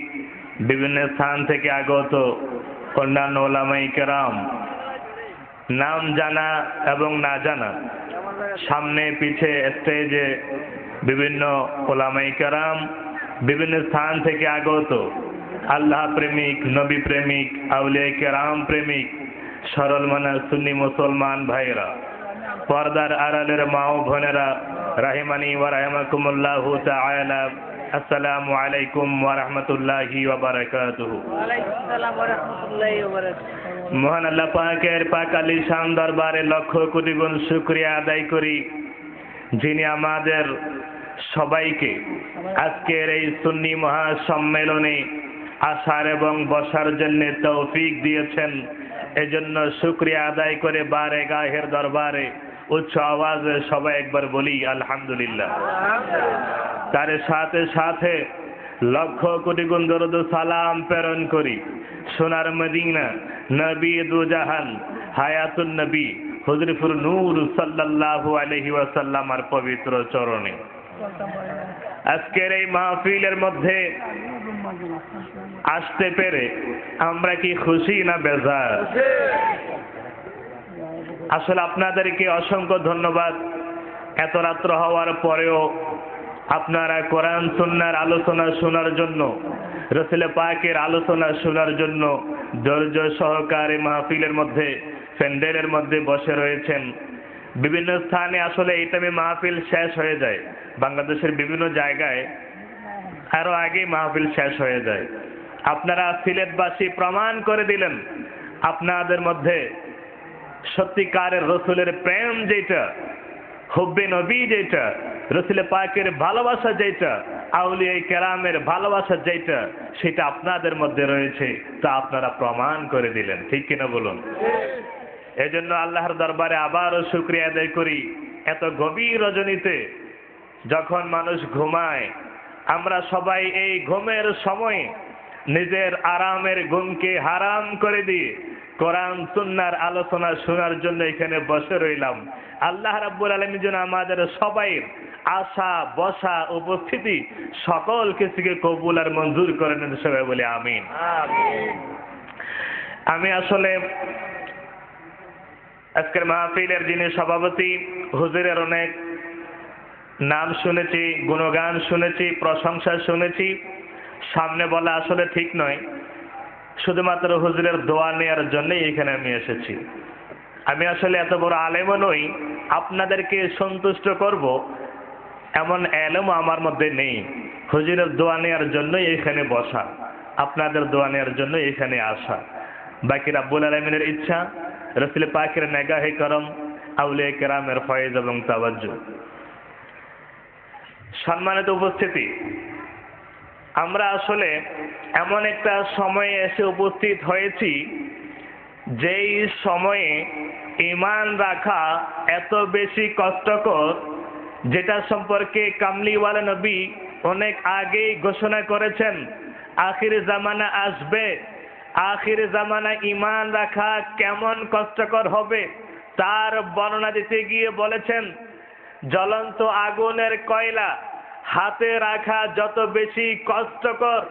বিভিন্ন স্থান থেকে আগত অন্যান্য ওলামায়ে কেরাম, নাম জানা এবং না জানা, সামনে পিছে স্টেজে বিভিন্ন ওলামায়ে কেরাম, বিভিন্ন স্থান থেকে আগত আল্লাহ প্রেমিক, নবী প্রেমিক, আউলিয়া কেরাম প্রেমিক সরল মানা সুন্নি মুসলমান ভাইরা, পর্দার আড়ালের মা ও বোনেরা, রাহিমানি ওয়া রাহিমাকুমুল্লাহু তাআলা, আসসালামু আলাইকুম ওয়া রাহমাতুল্লাহি ওয়া বারাকাতুহু। মহান আল্লাহ পাকের পাক আলিশান দরবারে লক্ষ কোটি গুণ শুকরিয়া আদায় করি, যিনি আমাদের সবাইকে আজকের এই সুন্নি মহাসম্মেলনে আসার এবং বসার জন্য তৌফিক দিয়েছেন। এজন্য শুকরিয়া আদায় করে বারে গাহের দরবারে উচ্চ আওয়াজে সবাই একবার বলি আলহামদুলিল্লাহ। তার সাথে সাথে লক্ষ কোটি গুণ দরুদ সালাম প্রেরণ করি সোনার মদিনা নবী দু জাহান হায়াতুন নবী হুজুরপুর নূর সাল্লাল্লাহু আলাইহি ওয়াসাল্লামের পবিত্র চরণে। আজকের এই মাহফিলের মধ্যে আসতে পেরে আমরা কি খুশি না বেজার? আসলে আপনাদেরকে অসংখ্য ধন্যবাদ। এত রাত্র হওয়ার পরেও আপনারা কোরআন সুন্নাহর আলোচনা শোনার জন্য, রাসূল পাকের আলোচনা শোনার জন্য ধৈর্য সহকারে মাহফিলের মধ্যে, প্যান্ডেলের মধ্যে বসে রয়েছেন। বিভিন্ন স্থানে আসলে এই টাইমে মাহফিল শেষ হয়ে যায়, বাংলাদেশের বিভিন্ন জায়গায় আরো আগেই মাহফিল শেষ হয়ে যায়। আপনারা সিলেটবাসী প্রমাণ করে দিলেন আপনাদের মধ্যে সত্যিকারের রসুলের প্রেম যেটা, হুব্বে নবী যেটা, রসুল পাকের ভালোবাসা যেটা, আউলিয়া কেরামের ভালোবাসা যেটা, সেটা আপনাদের মধ্যে রয়েছে, তা আপনারা প্রমাণ করে দিলেন। ঠিক কিনা বলুন? এজন্য আল্লাহর দরবারে আবারও শুকরিয়া আদায় করি, এত গভীর রজনীতে যখন মানুষ ঘুমায়, আমরা সবাই এই ঘুমের সময় নিজের আরামের ঘুমকে হারাম করে দিয়ে কোরআন সুন্নাহর আলোচনা শোনার জন্য এখানে বসে রইলাম। আল্লাহ রাব্বুল আলামিন যেন আমাদের সবাই আসা বসা উপস্থিতি সকল কিছুকে কবুল আর মঞ্জুর করে নেন, সবাই বলে আমিন। আমি আসলে আজকের মাহফিলের যিনি সভাপতি, হুজুরের অনেক নাম শুনেছি, গুণগান শুনেছি, প্রশংসা শুনেছি, সামনে বলা আসলে ঠিক নয়। শুধুমাত্র হুজুরের দোয়া নেওয়ার জন্যই এখানে আমি এসেছি। আমি আসলে এত বড় আলেমও নই, আপনাদেরকে সন্তুষ্ট করব এমন এলেমও আমার মধ্যে নেই। হুজুরের দোয়া নেওয়ার জন্যই এখানে বসা, আপনাদের দোয়া নেওয়ার জন্য এখানে আসা। বাকি রাব্বুল আলামিনের ইচ্ছা, রাসূল পাকের নেগাহে করম, আউলিয়া কেরামের ফয়েজ এবং তাওয়াজ্জুহ। সম্মানিত উপস্থিতি, আমরা আসলে এমন একটা সময়ে এসে উপস্থিত হয়েছি যেই সময়ে ঈমান রাখা এত বেশি কষ্টকর, যেটা সম্পর্কে কামলিওয়ালা নবী অনেক আগেই ঘোষণা করেছেন আখির জামানা আসবে, আখির জামানা ঈমান রাখা কেমন কষ্টকর হবে তার বর্ণনা দিতে গিয়ে বলেছেন, জ্বলন্ত আগুনের কয়লা হাতে রাখা যত বেশি কষ্টকর,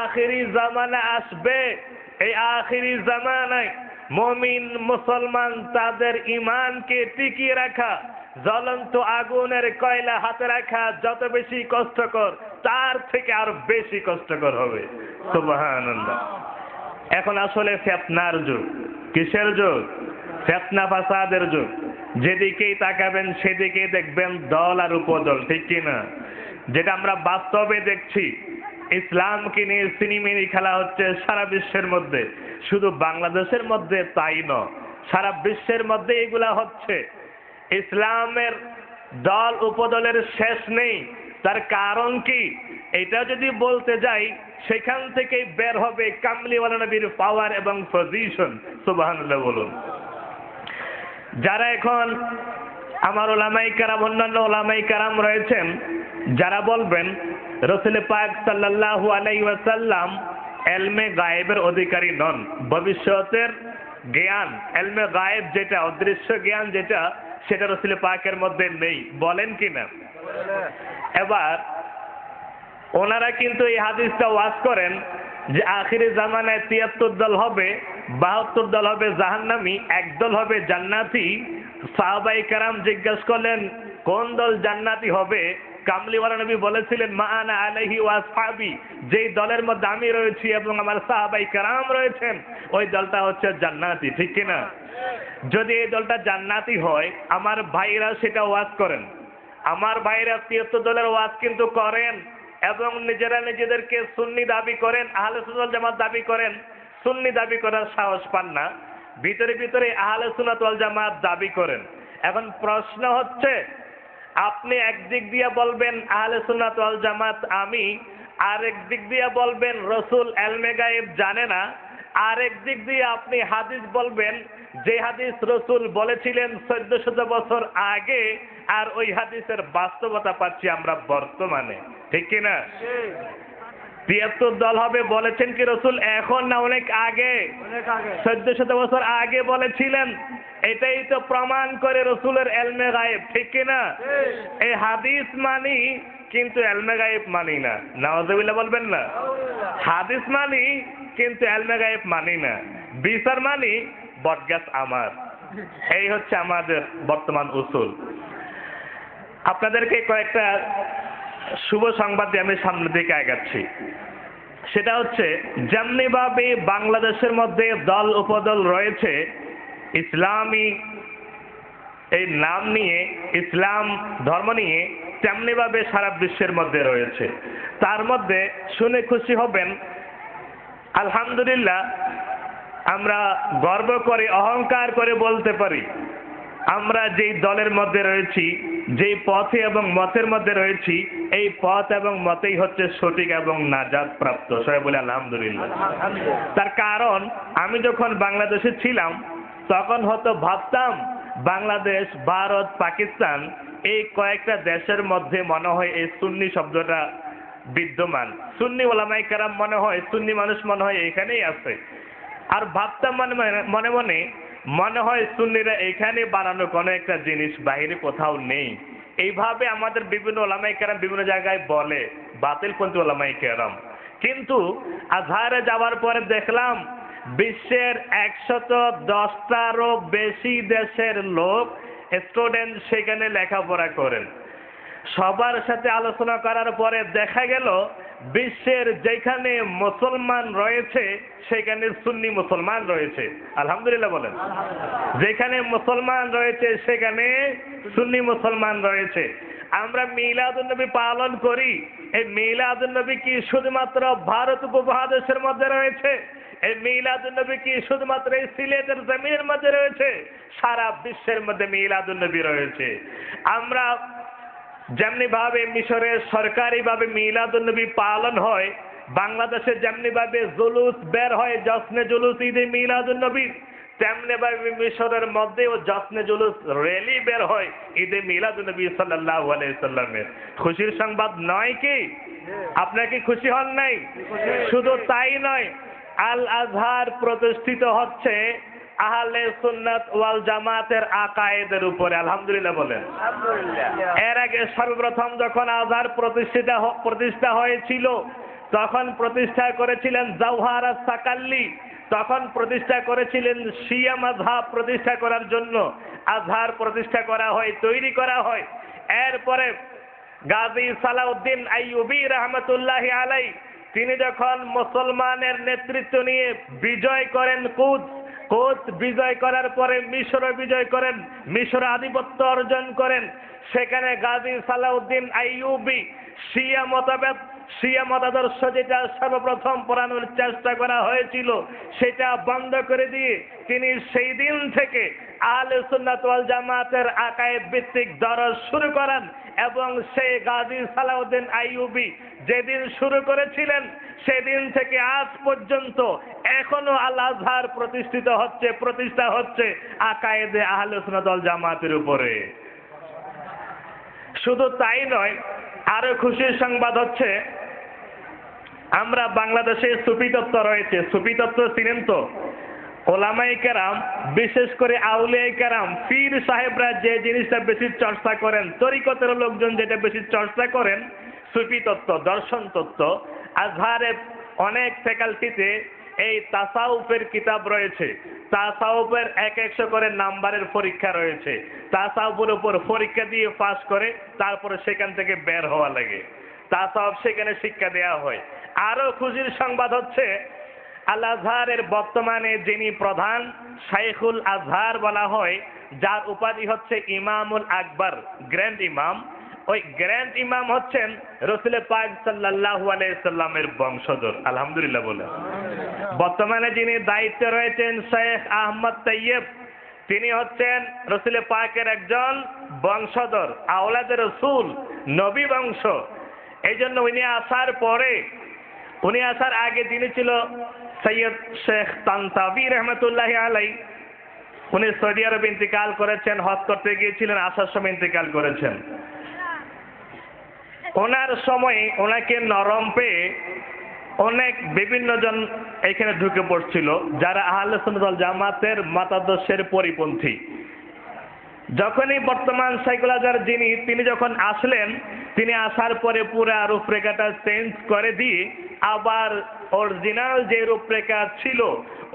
আখিরি জামানা আসবে, এই আখিরি জামানায় মুমিন মুসলমান তাদের ঈমানকে টিকিয়ে রাখা জ্বলন্ত আগুনের কয়লা হাতে রাখা যত বেশি কষ্টকর, তার থেকে আরো বেশি কষ্টকর হবে। সুবহানাল্লাহ। এখন আসলে ফিতনার যুগ। কিসের যুগ? ফিতনা ফাসাদের যুগ। যেদিকেই তাকাবেন সেদিকেই দেখবেন দল আর উপদল, ঠিক কিনা? যেটা আমরা বাস্তবে দেখছি, ইসলামকে নিয়ে সিনেমিনি খেলা হচ্ছে সারা বিশ্বের মধ্যে, শুধু বাংলাদেশের মধ্যে তাই নয়, সারা বিশ্বের মধ্যে এগুলা হচ্ছে। ইসলামের দল উপদলের শেষ নেই। তার কারণ কি? এটা যদি বলতে যাই সেখান থেকেই বের হবে কামলিওয়ালা নবীর পাওয়ার এবং পজিশন। সুবহানাল্লাহ বলুন। যারা এখন আমার ওলামাই কেরাম, অন্যান্য ওলামাই কেরাম রয়েছেন, যারা বলবেন রাসূল পাক সাল্লাল্লাহু আলাইহি ওয়াসাল্লাম ইলমে গায়েবের অধিকারী নন, ভবিষ্যতের জ্ঞান, ইলমে গায়েব যেটা, অদৃশ্য জ্ঞান যেটা, সেটা রাসূল পাকের মধ্যে নেই, বলেন কি না? এবার ওনারা কিন্তু এই হাদিসটা ওয়াজ করেন যে আখিরি জামানায় ৭৩ দল হবে, ৭২ দল হবে জাহান্নামী, একদল হবে জান্নাতি। সাহাবায়ে কেরাম জিজ্ঞাসা করলেন কোন দল জান্নাতি হবে? কামলিওয়ালা নবী বলেছিলেন মা আনা আলাইহি ওয়া আসহাবি, যেই দলের মধ্যে আমি রয়েছি এবং আমার সাহাবায়ে কেরাম রয়েছেন, ওই দলটা হচ্ছে জান্নাতি। ঠিক কিনা? যদি এই দলটা জান্নাতি হয়, আমার ভাইরা সেটা ওয়াজ করেন, আমার ভাইরা ৭৩ দলের ওয়াজ কিন্তু করেন এবং নিজেরা নিজেদেরকে সুন্নি দাবি করেন, আহলে সুন্নাত ওয়াল জামাত দাবি করেন, সুন্নি দাবি করার সাহস পান না, ভিতরে ভিতরে আহলে সুন্নাত ওয়াল জামাত দাবি করেন। এখন প্রশ্ন হচ্ছে, আপনি একদিক দিয়ে বলবেন আহলে সুন্নাত ওয়াল জামাত আমি, আরেক দিক দিয়ে বলবেন রাসূল ইলমে গায়েব জানে না, আরেক দিক দিয়ে আপনি হাদিস বলবেন যে হাদিস রাসূল বলেছিলেন 1400 বছর আগে, আর ওই হাদিসের বাস্তবতা পাচ্ছি আমরা বর্তমানে। ঠিক কিনা? ৭৩ দল হবে বলেছেন কি রাসূল এখন না অনেক আগে? 1400 বছর আগে বলেছিলেন। এটাই তো প্রমাণ করে রাসূলের ইলমে গায়েব। ঠিক কিনা? এই হাদিস মানি কিন্তু ইলমে গায়েব মানি না। নাউযুবিল্লাহ বলবেন না? হাদিস মানি কিন্তু ইলমে গায়েব মানি না। বিচার মানি বটগাছ আমার। এই হচ্ছে আমাদের বর্তমান উসুল। আপনাদেরকে কয়েকটা শুভ সংবাদ দিয়ে আমি সামনের দিকে আগাচ্ছি। সেটা হচ্ছে, যেমনিভাবে বাংলাদেশের মধ্যে দল উপদল রয়েছে, ইসলামী এই নাম নিয়ে, ইসলাম ধর্ম নিয়ে তেমনিভাবে সারা বিশ্বের মধ্যে রয়েছে। তার মধ্যে শুনে খুশি হবেন, আলহামদুলিল্লাহ আমরা গর্ব করে অহংকার করে বলতে পারি, আমরা যেই দলের মধ্যে রয়েছি, যেই পথে এবং মতের মধ্যে রয়েছি, এই পথ এবং মতেই হচ্ছে সঠিক এবং নাজাত প্রাপ্ত। সবাই বলে আলহামদুলিল্লাহ। তার কারণ আমি যখন বাংলাদেশে ছিলাম তখন হয়তো ভাবতাম বাংলাদেশ, ভারত, পাকিস্তান এই কয়েকটা দেশের মধ্যে মনে হয় এই সুন্নি শব্দটা বিদ্যমান। সুন্নি ওলামায়ে কেরাম মনে হয়, সুন্নি মানুষ মনে হয় এখানেই আছে। আর ভাবতাম মনে মনে হয় সুন্নিরা এখানে বানানো কোনো একটা জিনিস, বাইরে কোথাও নেই। এইভাবে আমাদের বিভিন্ন ওলামায়ে কেরাম বিভিন্ন জায়গায় বলে, বাতিলপন্থী ওলামায়ে কেরাম। কিন্তু আজহারে যাওয়ার পরে দেখলাম বিশ্বের 110টারও বেশি দেশের লোক, স্টুডেন্ট সেখানে লেখাপড়া করেন। সবার সাথে আলোচনা করার পরে দেখা গেল বিশ্বের যেখানে মুসলমান রয়েছে সেখানে সুন্নি মুসলমান রয়েছে। আলহামদুলিল্লাহ বলেন। যেখানে মুসলমান রয়েছে সেখানে সুন্নি মুসলমান রয়েছে। আমরা মিলাদুন্নবী পালন করি, এই মিলাদুন্নবী কি শুধুমাত্র ভারত উপমহাদেশের মধ্যে রয়েছে? এই মিলাদুন্নবী কি শুধুমাত্র এই সিলেটের জমিনের মধ্যে রয়েছে? সারা বিশ্বের মধ্যে মিলাদুন্নবী রয়েছে। আমরা যেমনি ভাবে মিশরে সরকারি ভাবে মিলাদুন্নবী পালন হয়, বাংলাদেশে যেমনি ভাবে জুলুস বের হয় জশ্নে জুলুস ঈদে মিলাদুন্নবী, তেমনি ভাবে মিশরের মধ্যেও জশ্নে জুলুস র্যালি বের হয় ঈদে মিলাদুন্নবী সাল্লাল্লাহু আলাইহি সাল্লামের। খুশির সংবাদ নয় কি? আপনারা কি খুশি হন নাই? শুধু তাই নয়, আল আজহার প্রতিষ্ঠিত হচ্ছে আহলে সুন্নাত ওয়াল জামাতের আকায়েদের উপরে। আলহামদুলিল্লাহ বলেন। এর আগে সর্বপ্রথম যখন আজহার প্রতিষ্ঠা হয়েছিল তখন প্রতিষ্ঠা করেছিলেন জাওহার আস-সাকাল্লি, তখন প্রতিষ্ঠা করেছিলেন শিয়া মাযহাব প্রতিষ্ঠা করার জন্য আজহার প্রতিষ্ঠা করা হয়, তৈরি করা হয়। এরপরে গাজী সালাউদ্দিন আইয়ুবী রহমতুল্লাহি আলাইহি তিনি যখন মুসলমানের নেতৃত্ব নিয়ে বিজয় করেন কোচ বিজয় করার পরে মিশর বিজয় করেন, মিশর আধিপত্য অর্জন করেন, সেখানে গাজী সালাউদ্দিন আইয়ুবী শিয়া মতাদর্শ যেটা সর্বপ্রথম পড়ানোর চেষ্টা করা হয়েছিল সেটা বন্ধ করে দিয়ে তিনি সেই দিন থেকে আহলে সুন্নাত ওয়াল জামাতের আকায়েদ ভিত্তিক দরস শুরু করেন। এবং সেই গাজী সালাউদ্দিন আইয়ুবী যেদিন শুরু করেছিলেন সেদিন থেকে আজ পর্যন্ত এখনো আল আজহার প্রতিষ্ঠা হচ্ছে আকায়েদে আহলে সুন্নাত ওয়াল জামাতের উপরে। শুধু তাই নয়, আরো খুশির সংবাদ হচ্ছে আমরা বাংলাদেশে সুফি তত্ত্ব রয়েছে। সুফি তত্ত্ব চিনেন তো? ওলামায়ে কেরাম, বিশেষ করে আউলিয়ায়ে কেরাম, পীর সাহেবরা যে জিনিসটা বেশি চর্চা করেন, তরিকতের লোকজন যেটা বেশি চর্চা করেন, সুফি তত্ত্ব, দর্শন তত্ত্ব। আজহারের অনেক ফ্যাকাল্টিতে এই তাসাউফের কিতাব রয়েছে। তাসাউফের 100 করে নাম্বারের পরীক্ষা রয়েছে। তাসাউফের উপর পরীক্ষা দিয়ে পাস করে তারপরে সেখান থেকে বের হওয়া লাগে। তাসাউফ সেখানে শিক্ষা দেওয়া হয়। আরো খুশির সংবাদ হচ্ছে আল আজহারের বর্তমানে যিনি প্রধান, শাইখুল আজহার বলা হয়, যার উপাধি হচ্ছে ইমামুল আকবর, গ্র্যান্ড ইমাম। ওই গ্র্যান্ড ইমাম হচ্ছেন রাসূল পাক সাল্লাল্লাহু আলাইহি সাল্লামের বংশধর। আলহামদুলিল্লাহ বলে। বর্তমানে যিনি দায়িত্বে রয়েছেন শেখ আহমদ তৈয়ব, তিনি হচ্ছেন রাসূল পাকের একজন বংশধর, আওলাদে রাসূল, নবী বংশ। এই জন্য উনি আসার আগে যিনি ছিল সৈয়দ শেখ তানতাবী রহমতুল্লাহি আলাইহি, উনি সৌদি আরবে ইন্তেকাল করেছেন, হজ করতে গিয়েছিলেন, আসার সময় ইন্তেকাল করেছেন। ওনার সময় ওনাকে নরম পেয়ে অনেক বিভিন্ন জন এখানে ঢুকে পড়ছিল যারা আহলে সুন্নাত ওয়াল জামাতের মতাদর্শের পরিপন্থী। যখনই বর্তমান শাইখুল আজহার তিনি যখন আসলেন, তিনি আসার পরে পুরা রূপরেখাটা চেঞ্জ করে দিয়ে আবার অরিজিনাল যে রূপরেখা ছিল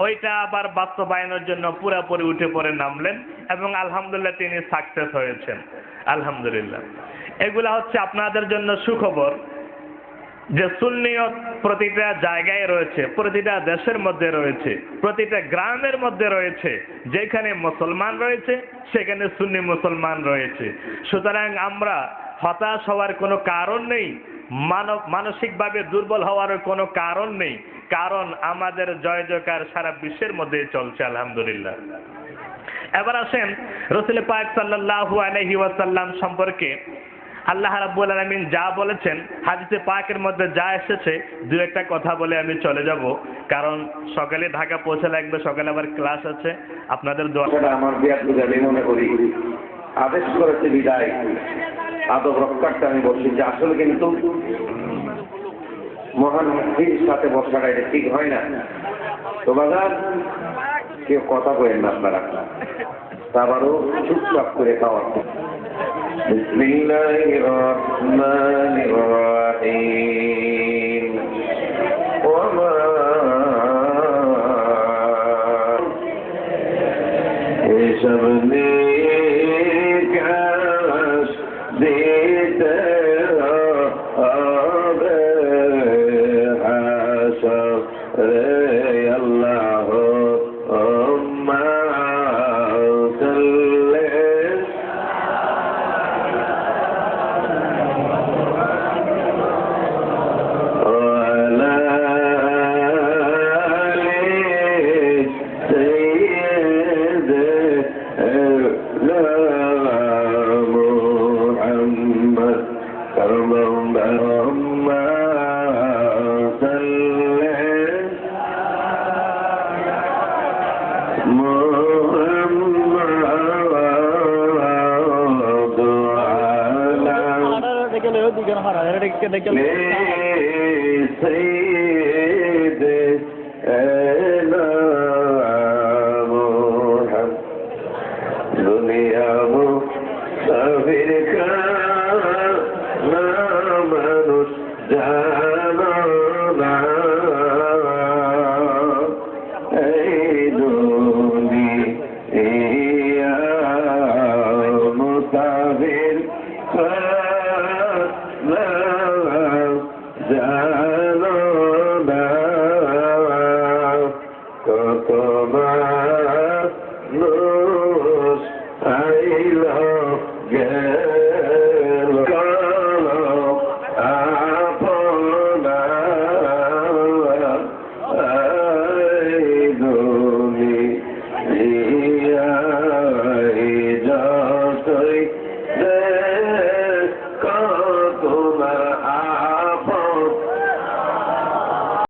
ওইটা আবার বাস্তবায়নের জন্য পুরাপুরি উঠে পড়ে নামলেন এবং আলহামদুলিল্লাহ তিনি সাকসেস হয়েছেন। আলহামদুলিল্লাহ। এগুলা হচ্ছে আপনাদের জন্য সুখবর। যে সুন্নিয়ত প্রতিটা জায়গায় রয়েছে, প্রতিটা দেশের মধ্যে রয়েছে, প্রতিটা গ্রামের মধ্যে রয়েছে। যেখানে মুসলমান রয়েছে সেখানে সুন্নি মুসলমান রয়েছে। সুতরাং আমরা হতাশ হওয়ার কোনো কারণ নেই, মানসিকভাবে দুর্বল হওয়ার কোনো কারণ নেই, কারণ আমাদের জয় জয়কার সারা বিশ্বের মধ্যে চলছে আলহামদুলিল্লাহ। এবার আসেন রাসূল পাক সাল্লাল্লাহু আলাইহি ওয়াসাল্লাম সম্পর্কে আল্লাহ রাব্বুল আলামিন যা বলেছেন, হাদিসে পাকের মধ্যে যা এসেছে, দু একটা কথা বলে আমি চলে যাব, কারণ সকালে ঢাকা পৌঁছে লাগবে, সকালে আবার ক্লাস আছে। আপনাদের দোয়া আমার বিয়াত বুঝাবে মনে করি আদেশ করেছে বিদায় আদব রক্ষার্থে আমি বলছি যে আসলে কিন্তু মহান মুক্তির সাথে বসাটা এটা ঠিক হয় না। তো বাজার কেউ কথা বলেন না আপনারা, আবারও চুপচাপ করে খাওয়া। বিসমিল্লাহির রহমানির রহিম। ওমা এসব নেক কাজ দিতে হবে হাসরে আল্লাহ